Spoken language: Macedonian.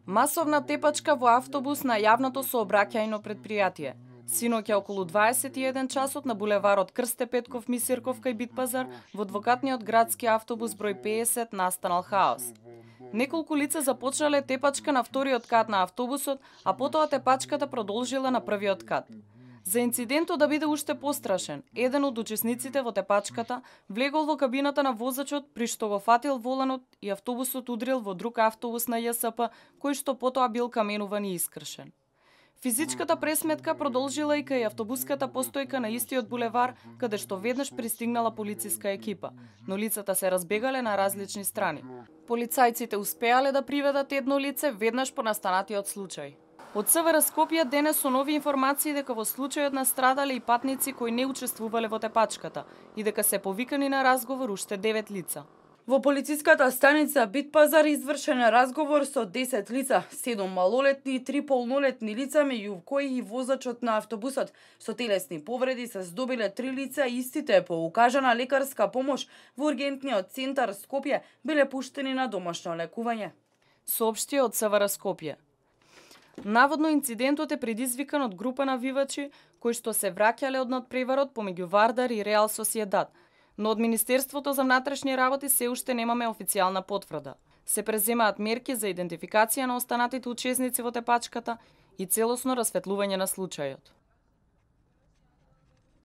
Масовна тепачка во автобус на јавното сообраќајно предпријатие. Синоќа околу 21 часот на булеварот Крсте Петков Мисирков кај Битпазар во двокатниот градски автобус број 50 настанал хаос. Неколку лица започнале тепачка на вториот кат на автобусот, а потоа тепачката продолжила на првиот кат. За инцидентот да биде уште пострашен, еден од учесниците во тепачката влегол во кабината на возачот при што го фатил воланот и автобусот удрил во друг автобус на ЈСП, кој што потоа бил каменуван и искршен. Физичката пресметка продолжила и кај автобуската постојка на истиот булевар, каде што веднаш пристигнала полициска екипа, но лицата се разбегале на различни страни. Полицајците успеале да приведат едно лице веднаш по настанатиот случај. Од СВР Скопје денес со нови информации дека во случајот настрадале и патници кои не учествувале во тепачката и дека се повикани на разговор уште 9 лица. Во полициската станица Битпазар извршен разговор со 10 лица, 7 малолетни и 3 полнолетни лица, меѓу кои и возачот на автобусот. Со телесни повреди се здобиле 3 лица, истите по укажана лекарска помош во ургентниот центар Скопје биле пуштени на домашно лекување. Соопшти од СВР Скопје. Наводно инцидентот е предизвикан од група навивачи кои што се враќале од надпреварот помеѓу Вардар и Реал Сосиедад, но од Министерството за внатрешни работи се уште немаме официјална потврда. Се преземаат мерки за идентификација на останатите учесници во тепачката и целосно расветлување на случајот.